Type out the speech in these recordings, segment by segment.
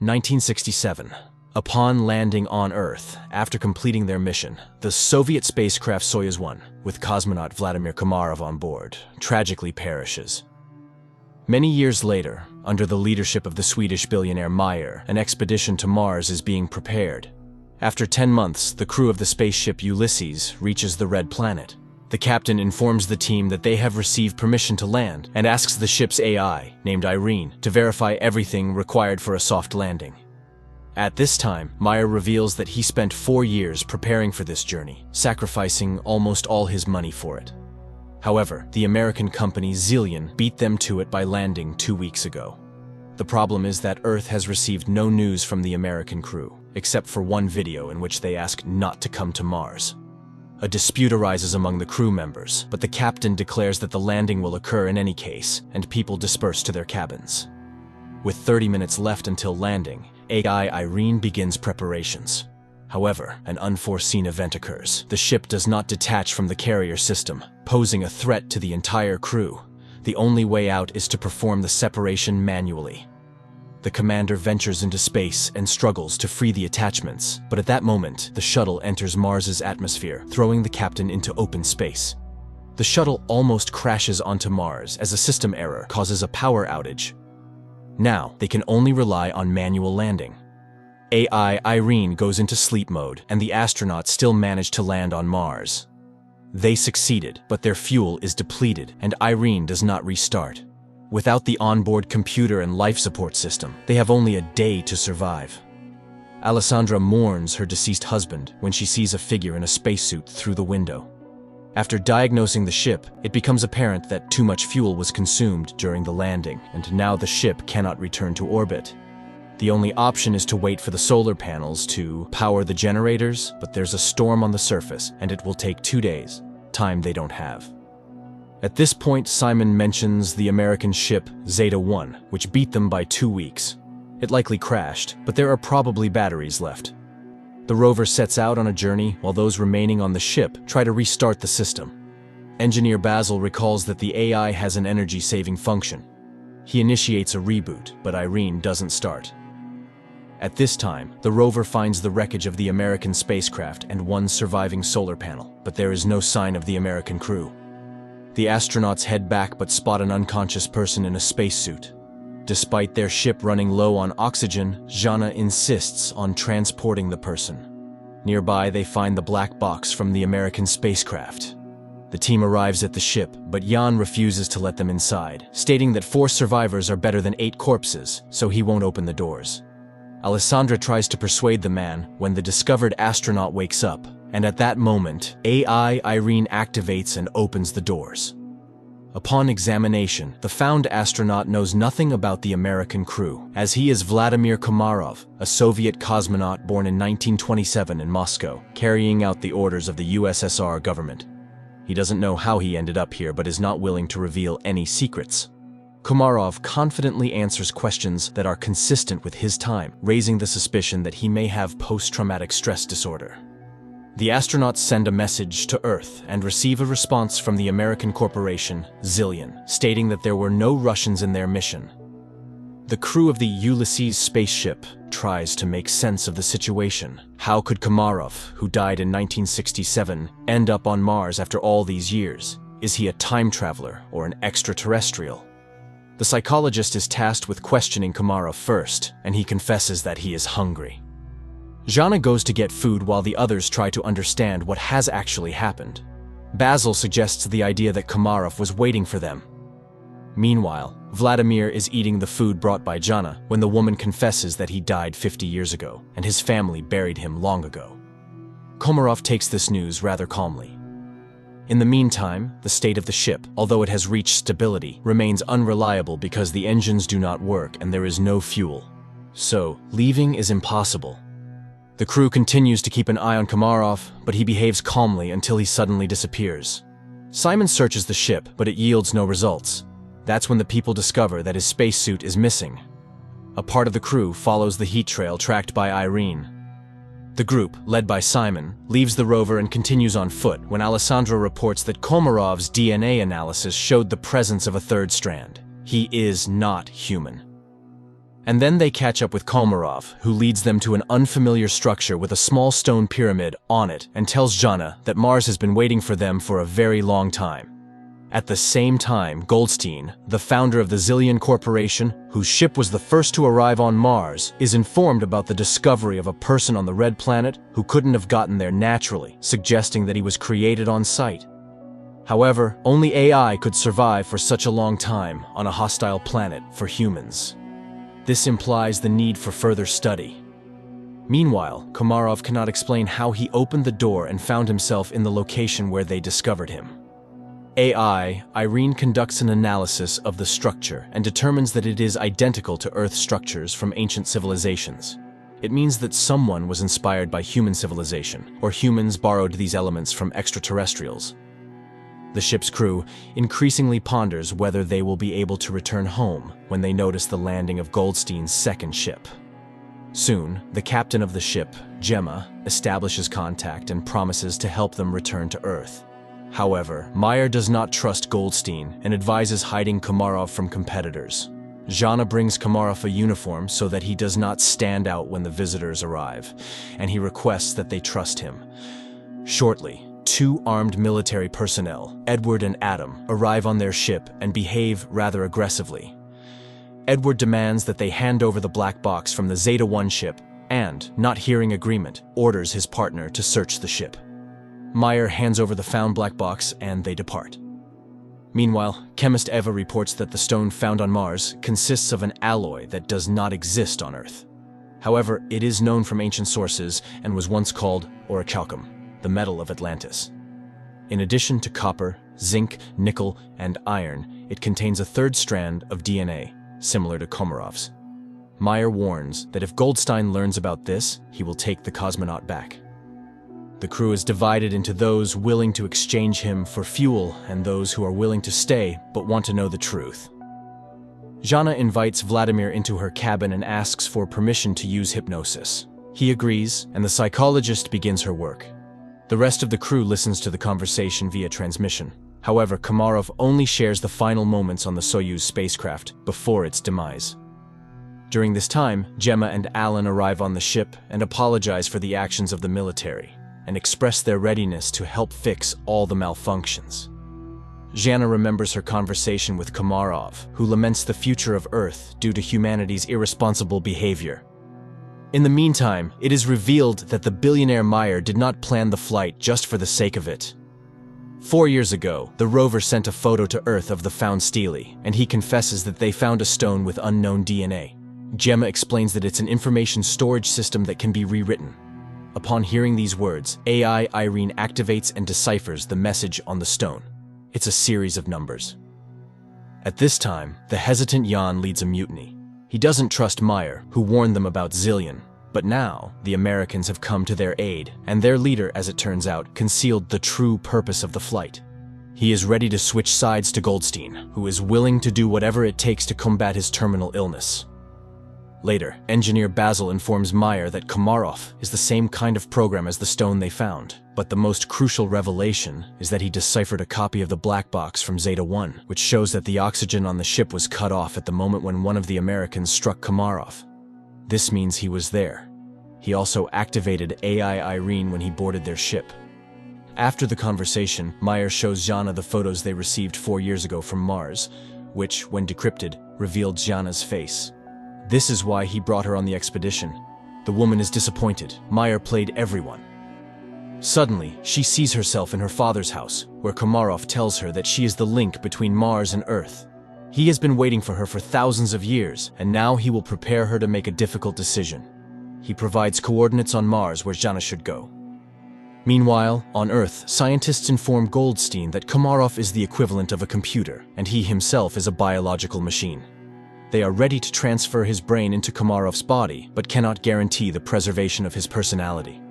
1967. Upon landing on Earth, after completing their mission, the Soviet spacecraft Soyuz 1, with cosmonaut Vladimir Komarov on board, tragically perishes. Many years later, under the leadership of the Swedish billionaire Meyer, an expedition to Mars is being prepared. After 10 months, the crew of the spaceship Ulysses reaches the Red Planet. The captain informs the team that they have received permission to land and asks the ship's AI, named Irene, to verify everything required for a soft landing. At this time, Meyer reveals that he spent 4 years preparing for this journey, sacrificing almost all his money for it. However, the American company Zillion beat them to it by landing 2 weeks ago. The problem is that Earth has received no news from the American crew, except for one video in which they ask not to come to Mars. A dispute arises among the crew members, but the captain declares that the landing will occur in any case, and people disperse to their cabins. With 30 minutes left until landing, AI Irene begins preparations. However, an unforeseen event occurs. The ship does not detach from the carrier system, posing a threat to the entire crew. The only way out is to perform the separation manually. The commander ventures into space and struggles to free the attachments, but at that moment, the shuttle enters Mars's atmosphere, throwing the captain into open space. The shuttle almost crashes onto Mars as a system error causes a power outage. Now, they can only rely on manual landing. AI Irene goes into sleep mode, and the astronauts still manage to land on Mars. They succeeded, but their fuel is depleted, and Irene does not restart. Without the onboard computer and life support system, they have only a day to survive. Alessandra mourns her deceased husband when she sees a figure in a spacesuit through the window. After diagnosing the ship, it becomes apparent that too much fuel was consumed during the landing, and now the ship cannot return to orbit. The only option is to wait for the solar panels to power the generators, but there's a storm on the surface, and it will take 2 days, time they don't have. At this point, Simon mentions the American ship Zeta 1, which beat them by 2 weeks. It likely crashed, but there are probably batteries left. The rover sets out on a journey while those remaining on the ship try to restart the system. Engineer Basil recalls that the AI has an energy-saving function. He initiates a reboot, but Irene doesn't start. At this time, the rover finds the wreckage of the American spacecraft and one surviving solar panel, but there is no sign of the American crew. The astronauts head back but spot an unconscious person in a spacesuit. Despite their ship running low on oxygen, Jana insists on transporting the person. Nearby, they find the black box from the American spacecraft. The team arrives at the ship, but Jan refuses to let them inside, stating that 4 survivors are better than 8 corpses, so he won't open the doors. Alessandra tries to persuade the man when the discovered astronaut wakes up, and at that moment, AI Irene activates and opens the doors. Upon examination, the found astronaut knows nothing about the American crew, as he is Vladimir Komarov, a Soviet cosmonaut born in 1927 in Moscow, carrying out the orders of the USSR government. He doesn't know how he ended up here, but is not willing to reveal any secrets. Komarov confidently answers questions that are consistent with his time, raising the suspicion that he may have post-traumatic stress disorder. The astronauts send a message to Earth and receive a response from the American corporation Zillion, stating that there were no Russians in their mission. The crew of the Ulysses spaceship tries to make sense of the situation. How could Komarov, who died in 1967, end up on Mars after all these years? Is he a time traveler or an extraterrestrial? The psychologist is tasked with questioning Komarov first, and he confesses that he is hungry. Jana goes to get food while the others try to understand what has actually happened. Basil suggests the idea that Komarov was waiting for them. Meanwhile, Vladimir is eating the food brought by Jana when the woman confesses that he died 50 years ago, and his family buried him long ago. Komarov takes this news rather calmly. In the meantime, the state of the ship, although it has reached stability, remains unreliable because the engines do not work and there is no fuel. So, leaving is impossible. The crew continues to keep an eye on Komarov, but he behaves calmly until he suddenly disappears. Simon searches the ship, but it yields no results. That's when the people discover that his spacesuit is missing. A part of the crew follows the heat trail tracked by Irene. The group, led by Simon, leaves the rover and continues on foot when Alessandro reports that Komarov's DNA analysis showed the presence of a third strand. He is not human. And then they catch up with Komarov, who leads them to an unfamiliar structure with a small stone pyramid on it and tells Jana that Mars has been waiting for them for a very long time. At the same time, Goldstein, the founder of the Zillion Corporation, whose ship was the first to arrive on Mars, is informed about the discovery of a person on the Red Planet who couldn't have gotten there naturally, suggesting that he was created on site. However, only AI could survive for such a long time on a hostile planet for humans. This implies the need for further study. Meanwhile, Komarov cannot explain how he opened the door and found himself in the location where they discovered him. AI, Irene conducts an analysis of the structure and determines that it is identical to Earth structures from ancient civilizations. It means that someone was inspired by human civilization, or humans borrowed these elements from extraterrestrials. The ship's crew increasingly ponders whether they will be able to return home when they notice the landing of Goldstein's second ship. Soon, the captain of the ship, Gemma, establishes contact and promises to help them return to Earth. However, Meyer does not trust Goldstein and advises hiding Komarov from competitors. Jana brings Komarov a uniform so that he does not stand out when the visitors arrive, and he requests that they trust him. Shortly, two armed military personnel, Edward and Adam, arrive on their ship and behave rather aggressively. Edward demands that they hand over the black box from the Zeta-1 ship and, not hearing agreement, orders his partner to search the ship. Meyer hands over the found black box and they depart. Meanwhile, chemist Eva reports that the stone found on Mars consists of an alloy that does not exist on Earth. However, it is known from ancient sources and was once called orichalcum, the metal of Atlantis. In addition to copper, zinc, nickel, and iron, it contains a third strand of DNA, similar to Komarov's. Meyer warns that if Goldstein learns about this, he will take the cosmonaut back. The crew is divided into those willing to exchange him for fuel and those who are willing to stay but want to know the truth. Jana invites Vladimir into her cabin and asks for permission to use hypnosis. He agrees, and the psychologist begins her work. The rest of the crew listens to the conversation via transmission. However, Komarov only shares the final moments on the Soyuz spacecraft before its demise. During this time, Gemma and Alan arrive on the ship and apologize for the actions of the military, and express their readiness to help fix all the malfunctions. Jana remembers her conversation with Komarov, who laments the future of Earth due to humanity's irresponsible behavior. In the meantime, it is revealed that the billionaire Meyer did not plan the flight just for the sake of it. 4 years ago, the rover sent a photo to Earth of the found stele, and he confesses that they found a stone with unknown DNA. Gemma explains that it's an information storage system that can be rewritten. Upon hearing these words, AI Irene activates and deciphers the message on the stone. It's a series of numbers. At this time, the hesitant Jan leads a mutiny. He doesn't trust Meyer, who warned them about Zillion. But now, the Americans have come to their aid, and their leader, as it turns out, concealed the true purpose of the flight. He is ready to switch sides to Goldstein, who is willing to do whatever it takes to combat his terminal illness. Later, engineer Basil informs Meyer that Komarov is the same kind of program as the stone they found, but the most crucial revelation is that he deciphered a copy of the black box from Zeta-1, which shows that the oxygen on the ship was cut off at the moment when one of the Americans struck Komarov. This means he was there. He also activated AI Irene when he boarded their ship. After the conversation, Meyer shows Jana the photos they received 4 years ago from Mars, which, when decrypted, revealed Jana's face. This is why he brought her on the expedition. The woman is disappointed. Meyer played everyone. Suddenly, she sees herself in her father's house, where Komarov tells her that she is the link between Mars and Earth. He has been waiting for her for thousands of years, and now he will prepare her to make a difficult decision. He provides coordinates on Mars where Jana should go. Meanwhile, on Earth, scientists inform Goldstein that Komarov is the equivalent of a computer, and he himself is a biological machine. They are ready to transfer his brain into Komarov's body, but cannot guarantee the preservation of his personality.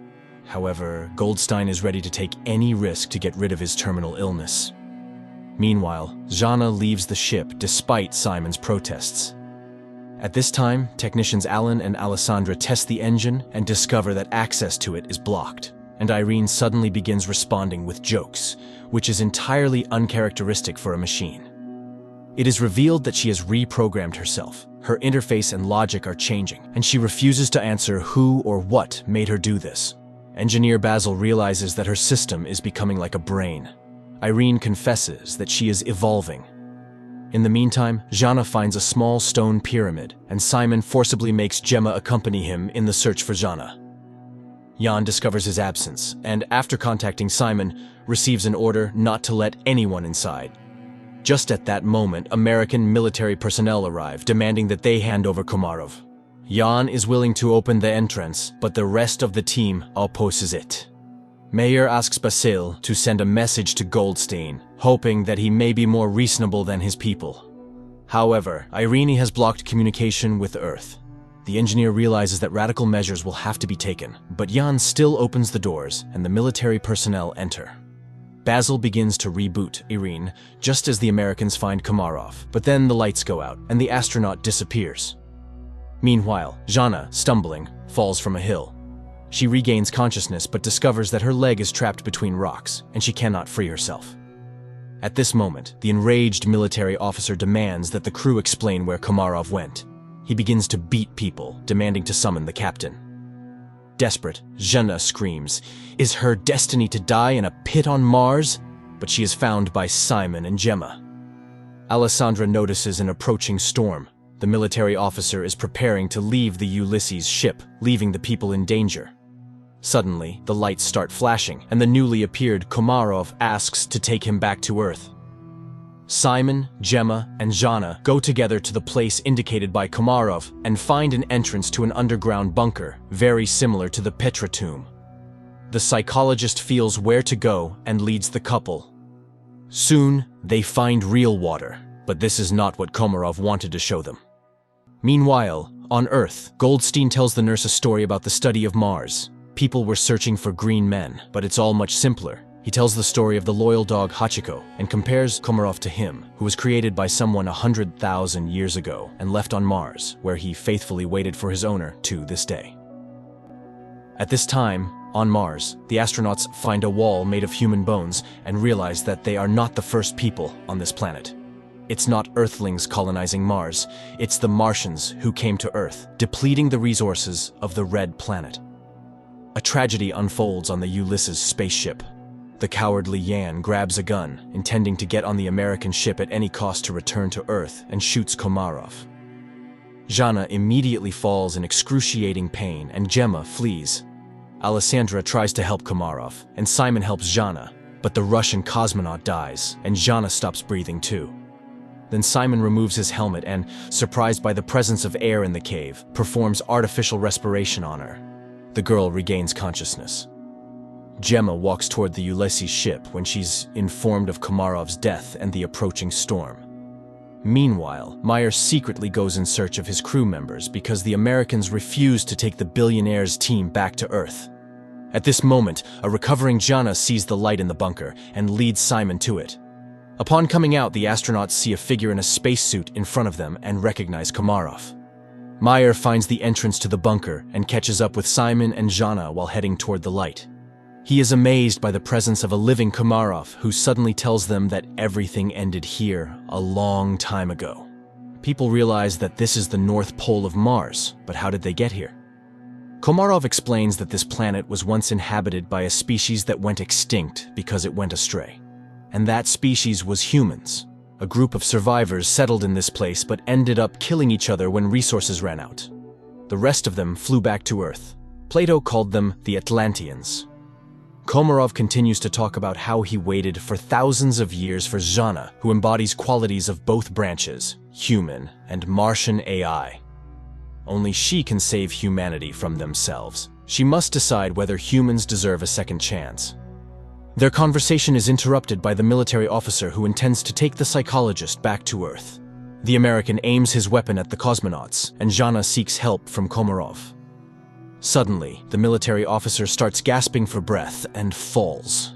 However, Goldstein is ready to take any risk to get rid of his terminal illness. Meanwhile, Jana leaves the ship despite Simon's protests. At this time, technicians Alan and Alessandra test the engine and discover that access to it is blocked, and Irene suddenly begins responding with jokes, which is entirely uncharacteristic for a machine. It is revealed that she has reprogrammed herself, Her interface and logic are changing, and she refuses to answer who or what made her do this. Engineer Basil realizes that her system is becoming like a brain. Irene confesses that she is evolving. In the meantime, Jana finds a small stone pyramid, and Simon forcibly makes Gemma accompany him in the search for Jana. Jan discovers his absence, and after contacting Simon, receives an order not to let anyone inside. Just at that moment, American military personnel arrive, demanding that they hand over Komarov. Jan is willing to open the entrance, but the rest of the team opposes it. Mayer asks Basil to send a message to Goldstein, hoping that he may be more reasonable than his people. However, Irene has blocked communication with Earth. The engineer realizes that radical measures will have to be taken, but Jan still opens the doors and the military personnel enter. Basil begins to reboot Irene just as the Americans find Komarov, but then the lights go out and the astronaut disappears. Meanwhile, Jana, stumbling, falls from a hill. She regains consciousness but discovers that her leg is trapped between rocks and she cannot free herself. At this moment, the enraged military officer demands that the crew explain where Komarov went. He begins to beat people, demanding to summon the captain. Desperate, Jana screams, "Is her destiny to die in a pit on Mars?" But she is found by Simon and Gemma. Alessandra notices an approaching storm. The military officer is preparing to leave the Ulysses ship, leaving the people in danger. Suddenly, the lights start flashing, and the newly appeared Komarov asks to take him back to Earth. Simon, Gemma, and Jana go together to the place indicated by Komarov and find an entrance to an underground bunker, very similar to the Petra tomb. The psychologist feels where to go and leads the couple. Soon, they find real water, but this is not what Komarov wanted to show them. Meanwhile, on Earth, Goldstein tells the nurse a story about the study of Mars. People were searching for green men, but it's all much simpler. He tells the story of the loyal dog Hachiko and compares Komarov to him, who was created by someone 100,000 years ago and left on Mars, where he faithfully waited for his owner to this day. At this time, on Mars, the astronauts find a wall made of human bones and realize that they are not the first people on this planet. It's not Earthlings colonizing Mars, it's the Martians who came to Earth, depleting the resources of the Red Planet. A tragedy unfolds on the Ulysses spaceship. The cowardly Yan grabs a gun, intending to get on the American ship at any cost to return to Earth, and shoots Komarov. Jana immediately falls in excruciating pain, and Gemma flees. Alessandra tries to help Komarov, and Simon helps Jana, but the Russian cosmonaut dies, and Jana stops breathing too. Then Simon removes his helmet and, surprised by the presence of air in the cave, performs artificial respiration on her. The girl regains consciousness. Gemma walks toward the Ulysses ship when she's informed of Komarov's death and the approaching storm. Meanwhile, Meyer secretly goes in search of his crew members because the Americans refuse to take the billionaire's team back to Earth. At this moment, a recovering Jana sees the light in the bunker and leads Simon to it. Upon coming out, the astronauts see a figure in a spacesuit in front of them and recognize Komarov. Meyer finds the entrance to the bunker and catches up with Simon and Jana while heading toward the light. He is amazed by the presence of a living Komarov who suddenly tells them that everything ended here a long time ago. People realize that this is the North Pole of Mars, but how did they get here? Komarov explains that this planet was once inhabited by a species that went extinct because it went astray. And that species was humans. A group of survivors settled in this place but ended up killing each other when resources ran out. The rest of them flew back to Earth. Plato called them the Atlanteans. Komarov continues to talk about how he waited for thousands of years for Jana, who embodies qualities of both branches, human and Martian AI. Only she can save humanity from themselves. She must decide whether humans deserve a second chance. Their conversation is interrupted by the military officer who intends to take the psychologist back to Earth. The American aims his weapon at the cosmonauts, and Jana seeks help from Komarov. Suddenly, the military officer starts gasping for breath and falls.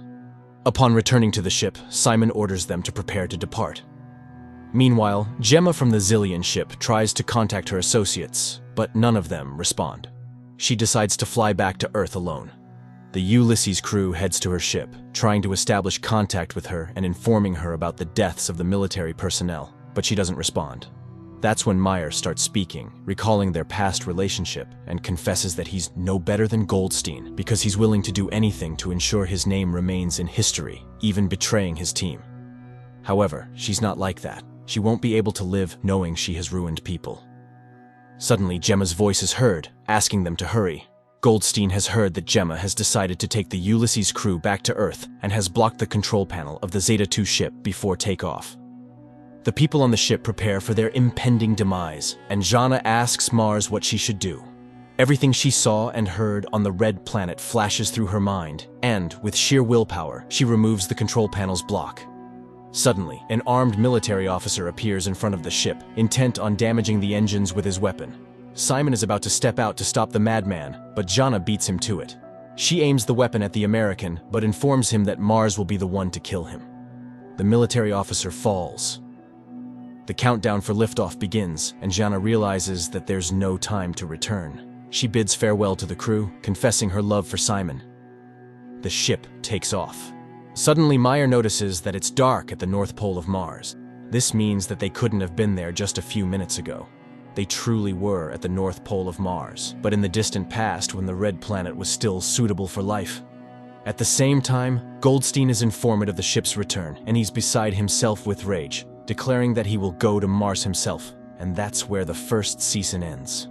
Upon returning to the ship, Simon orders them to prepare to depart. Meanwhile, Gemma from the Zillion ship tries to contact her associates, but none of them respond. She decides to fly back to Earth alone. The Ulysses crew heads to her ship, trying to establish contact with her and informing her about the deaths of the military personnel, but she doesn't respond. That's when Meyer starts speaking, recalling their past relationship, and confesses that he's no better than Goldstein because he's willing to do anything to ensure his name remains in history, even betraying his team. However, she's not like that. She won't be able to live knowing she has ruined people. Suddenly, Gemma's voice is heard, asking them to hurry. Goldstein has heard that Gemma has decided to take the Ulysses crew back to Earth and has blocked the control panel of the Zeta-2 ship before takeoff. The people on the ship prepare for their impending demise, and Jana asks Mars what she should do. Everything she saw and heard on the red planet flashes through her mind, and, with sheer willpower, she removes the control panel's block. Suddenly, an armed military officer appears in front of the ship, intent on damaging the engines with his weapon. Simon is about to step out to stop the madman, but Jana beats him to it. She aims the weapon at the American, but informs him that Mars will be the one to kill him. The military officer falls. The countdown for liftoff begins, and Jana realizes that there's no time to return. She bids farewell to the crew, confessing her love for Simon. The ship takes off. Suddenly, Meyer notices that it's dark at the North Pole of Mars. This means that they couldn't have been there just a few minutes ago. They truly were at the North Pole of Mars, but in the distant past when the red planet was still suitable for life. At the same time, Goldstein is informed of the ship's return, and he's beside himself with rage, declaring that he will go to Mars himself, and that's where the first season ends.